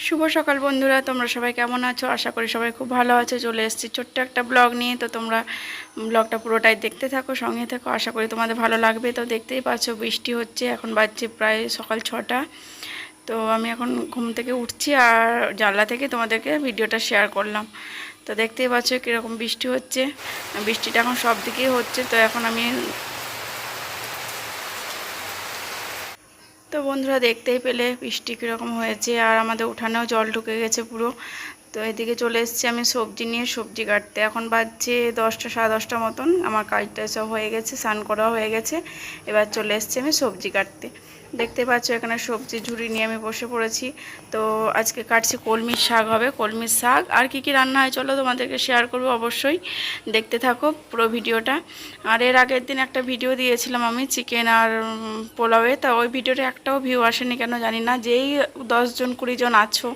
শুভ সকাল বন্ধুরা, তোমরা সবাই কেমন আছো? আশা করি সবাই খুব ভালো আছো। চলে এসেছি ছোট্ট একটা ব্লগ নিয়ে। তো তোমরা ব্লগটা পুরোটাই দেখতে থাকো, সঙ্গে থাকো। আশা করি তোমাদের ভালো লাগবে। তো দেখতেই পাচ্ছো বৃষ্টি হচ্ছে, এখন বাজছে প্রায় সকাল 6টা। তো আমি এখন ঘুম থেকে উঠছি আর জানলা থেকে তোমাদেরকে ভিডিওটা শেয়ার করলাম। তো দেখতেই পাচ্ছো কীরকম বৃষ্টি হচ্ছে। বৃষ্টিটা এখন সব দিকেই হচ্ছে। তো এখন আমি তো বন্ধুরা দেখতেই পেলে বৃষ্টি কীরকম হয়েছে, আর আমাদের উঠানেও জল ঢুকে গেছে পুরো। তো এদিকে চলে এসেছি আমি সবজি নিয়ে, সবজি কাটতে। এখন বাজছে 10টা, সাড়ে 10টা মতন। আমার কাজটা সব হয়ে গেছে, স্নান করা হয়ে গেছে। এবার চলে এসেছি আমি সবজি কাটতে। দেখতে পাচ্ছ এখানে সবজি ঝুড়ি নিয়ে আমি বসে পড়েছি। তো আজকে কাটছি কলমির শাক হবে, কলমির শাক। আর কি কি রান্না হয় চলো তোমাদেরকে শেয়ার করবো, অবশ্যই দেখতে থাকো পুরো ভিডিওটা। আর এর আগের দিন একটা ভিডিও দিয়েছিলাম আমি চিকেন আর পোলাওয়ে। তা ওই ভিডিওটা একটাও ভিউ আসেনি, কেন জানি না। যেই 10 জন 20 জন আছো,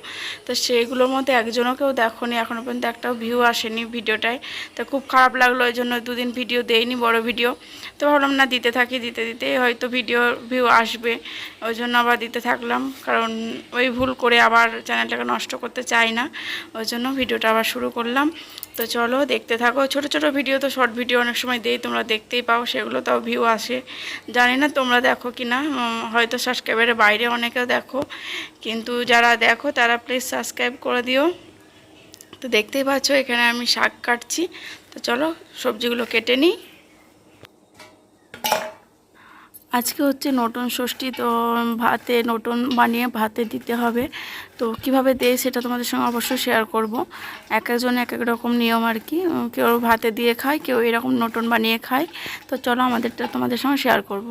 তো সেইগুলোর মধ্যে একজনও কেউ দেখোনি, এখনও পর্যন্ত একটাও ভিউ আসেনি ভিডিওটায়। তো খুব খারাপ লাগলো, ওই জন্য দুদিন ভিডিও দেইনি, বড় ভিডিও। তো ভাবলাম না, দিতে থাকি, দিতে দিতে হয়তো ভিউ আসবে। ওই জন্য আবার দিতে থাকলাম, কারণ ওই ভুল করে আবার চ্যানেলটাকে নষ্ট করতে চাই না। ওই জন্য ভিডিওটা আবার শুরু করলাম। তো চলো দেখতে থাকো। ছোট ছোট ভিডিও তো, শর্ট ভিডিও অনেক সময় দেই, তোমরা দেখতেই পাও, সেগুলো তাও ভিউ আসে। জানি না তোমরা দেখো কি না, হয়তো সাবস্ক্রাইবারের বাইরে অনেকেও দেখো, কিন্তু যারা দেখো তারা প্লিজ সাবস্ক্রাইব করে দিও। তো দেখতেই পাচ্ছ এখানে আমি শাক কাটছি। তো চলো সবজিগুলো কেটে নিই। আজকে হচ্ছে নতুন ষষ্ঠী। তো ভাতে নতুন বানিয়ে ভাতে দিতে হবে। তো কিভাবে দেয় সেটা তোমাদের সঙ্গে অবশ্যই শেয়ার করব। এক একজন এক এক রকম নিয়ম আর কি। কেউ ভাতে দিয়ে খায়, কেউ এরকম নতুন বানিয়ে খায়। তো চলো আমাদেরটা তোমাদের সঙ্গে শেয়ার করব।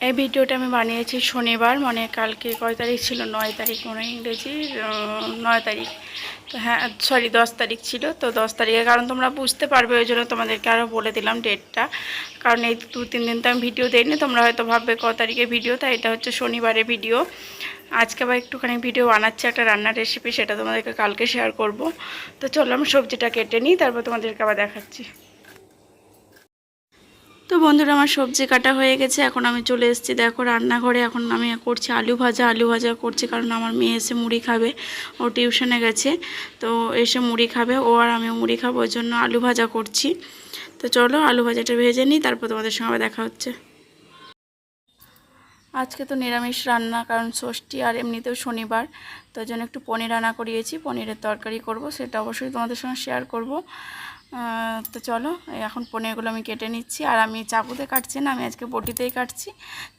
এই ভিডিওটা আমি বানিয়েছি শনিবার, মানে কালকে কয় তারিখ ছিল, 9 তারিখ মনে হয়, ইংরেজি 9 তারিখ। তো হ্যাঁ, সরি 10 তারিখ ছিল। তো 10 তারিখে, কারণ তোমরা বুঝতে পারবে ওই জন্য তোমাদেরকে আরও বলে দিলাম ডেটটা। কারণ এই 2-3 দিন তো আমি ভিডিও দিইনি, তোমরা হয়তো ভাববে ক তারিখে ভিডিও। তাই এটা হচ্ছে শনিবারের ভিডিও। আজকে আবার একটুখানি ভিডিও বানাচ্ছি একটা রান্নার রেসিপি, সেটা তোমাদেরকে কালকে শেয়ার করব। তো চলো আমি সবজিটা কেটে নিই, তারপর তোমাদেরকে আবার দেখাচ্ছি। তো বন্ধুরা আমার সবজি কাটা হয়ে গেছে। এখন আমি চলে এসেছি দেখো রান্নাঘরে। এখন আমি করছি আলু ভাজা। আলু ভাজা করছি কারণ আমার মেয়ে এসে মুড়ি খাবে, ও টিউশনে গেছে। তো এসে মুড়ি খাবে ও, আর আমিও মুড়ি খাবো, ওই জন্য আলু ভাজা করছি। তো চলো আলু ভাজাটা ভেজে নিই, তারপর তোমাদের সঙ্গে দেখা হচ্ছে। আজকে তো নিরামিষ রান্না, কারণ ষষ্ঠী আর এমনিতেও শনিবার। তো ওই জন্য একটু পনির রান্না করিয়েছি, পনিরের তরকারি করব, সেটা অবশ্যই তোমাদের সঙ্গে শেয়ার করব। তো চলো এখন পনিরগুলো আমি কেটে নিচ্ছি। আর আমি চাকুতে কাটছি না, আমি আজকে বটিতেই কাটছি।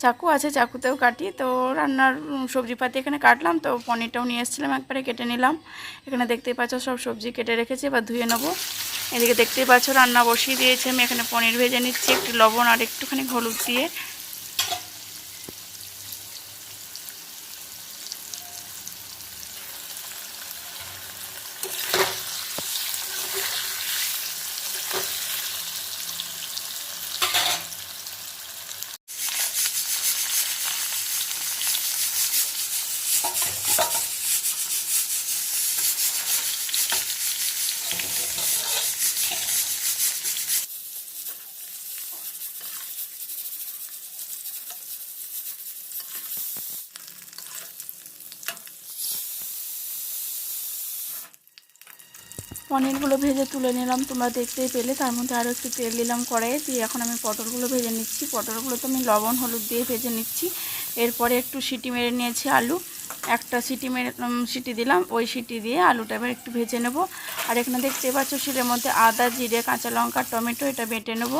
চাকু আছে, চাকুতেও কাটি। তো রান্নার সবজিপাতি এখানে কাটলাম, তো পনিরটাও নিয়ে এসেছিলাম, একবারে কেটে নিলাম। এখানে দেখতেই পাচ্ছ সব সবজি কেটে রেখেছি, এবার ধুয়ে নেবো। এদিকে দেখতেই পাচ্ছ রান্না বসিয়ে দিয়েছি আমি। এখানে পনির ভেজে নিচ্ছি একটু লবণ আর একটুখানি হলুদ দিয়ে। পনিরগুলো ভেজে তুলে নিলাম, তোমরা দেখতেই পেলে। তার মধ্যে আরও একটু তেল দিলাম কড়াইয়ে দিয়ে। এখন আমি পটলগুলো ভেজে নিচ্ছি। পটলগুলো তো আমি লবণ হলুদ দিয়ে ভেজে নিচ্ছি। এরপরে একটু সিটি মেরে নিয়েছি আলু। একটা সিটি দিলাম, ওই সিটি দিয়ে আলুটা এবার একটু ভেজে নেব। আর এখানে দেখতে পাচ্ছ শিলের মধ্যে আদা, জিরে, কাঁচা লঙ্কা, টমেটো এটা বেটে নেব।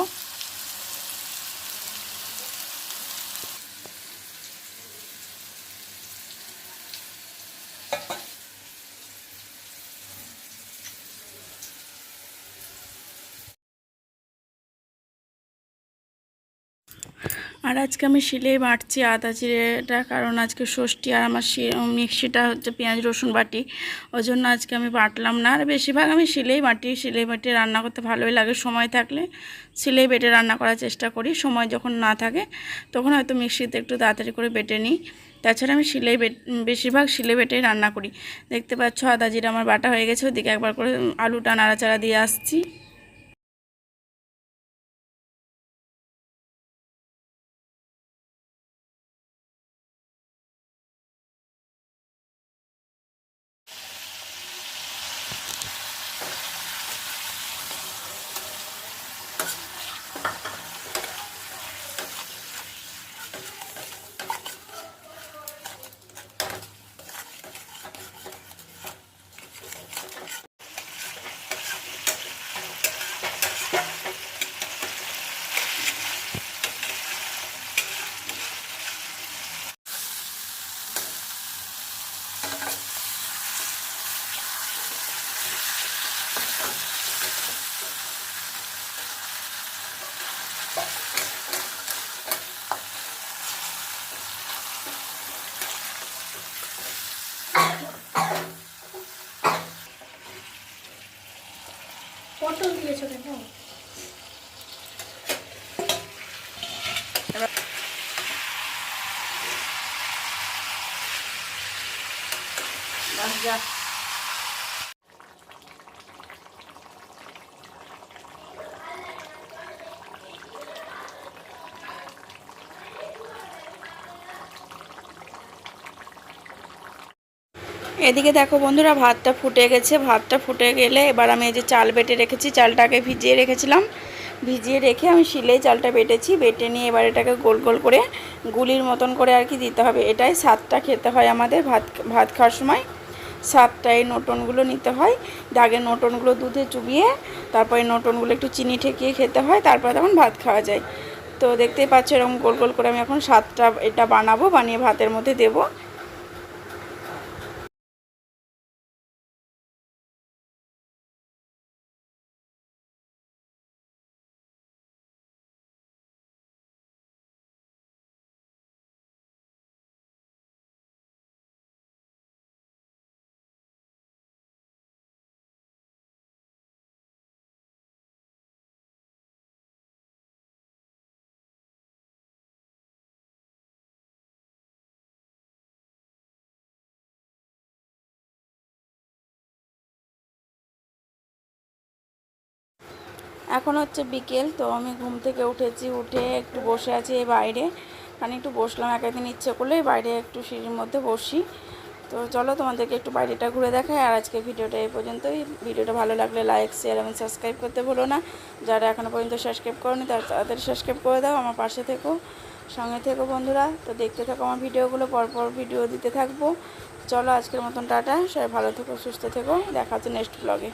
আর আজকে আমি শিলেই বাটছি আদা জিরেটা, কারণ আজকে ষষ্ঠী। আর আমার মিক্সিটা হচ্ছে পেঁয়াজ রসুন বাটি, ওই জন্য আজকে আমি বাটলাম না। আর বেশিরভাগ আমি শিলেই বাটি। শিলেই বাটি রান্না করতে ভালোই লাগে, সময় থাকলে শিলেই বেটে রান্না করার চেষ্টা করি। সময় যখন না থাকে তখন হয়তো মিক্সিতে একটু তাড়াতাড়ি করে বেটে নিই। তাছাড়া আমি বেশিরভাগ শিলে বেটেই রান্না করি। দেখতে পাচ্ছ আদা জিরে আমার বাটা হয়ে গেছে। ওদিকে একবার করে আলুটা নাড়াচাড়া দিয়ে আসছি। পটল দিয়েছো কেন? যা এদিকে দেখো বন্ধুরা, ভাতটা ফুটে গেছে। ভাতটা ফুটে গেলে এবার আমি এই যে চাল বেটে রেখেছি, চালটাকে ভিজিয়ে রেখেছিলাম, ভিজিয়ে রেখে আমি শিলেই চালটা বেটেছি। বেটে নিয়ে এবার এটাকে গোল গোল করে গুলির মতন করে আর কি দিতে হবে। এটাই স্বাদটা খেতে হয় আমাদের ভাত খাওয়ার সময়। স্বাদটা এই নোটনগুলো নিতে হয়। আগে নোটনগুলো দুধে চুবিয়ে তারপরে নোটনগুলো একটু চিনি ঠেকিয়ে খেতে হয়, তারপরে তখন ভাত খাওয়া যায়। তো দেখতেই পাচ্ছ এরকম গোল গোল করে আমি এখন স্বাদটা এটা বানাবো, বানিয়ে ভাতের মধ্যে দেবো। এখন হচ্ছে বিকেল, তো আমি ঘুম থেকে উঠেছি, উঠে একটু বসে আছি এই বাইরে। মানে একটু বসলাম, একদিন ইচ্ছে করলে বাইরে একটু সিঁড়ির মধ্যে বসি। তো চলো তোমাদেরকে একটু বাইরেটা ঘুরে দেখাই। আর আজকে ভিডিওটা এই পর্যন্তই। ভিডিওটা ভালো লাগলে লাইক, শেয়ার এবং সাবস্ক্রাইব করতে ভুলো না। যারা এখনও পর্যন্ত সাবস্ক্রাইব করোনি তারা তাদের সাবস্ক্রাইব করে দাও। আমার পাশে থেকো, সঙ্গে থেকো বন্ধুরা। তো দেখতে থাকো আমার ভিডিওগুলো, পরপর ভিডিও দিতে থাকবো। চলো আজকের মতন টাটা, সবাই ভালো থেকো, সুস্থ থেকো, দেখা হচ্ছে নেক্সট ব্লগে।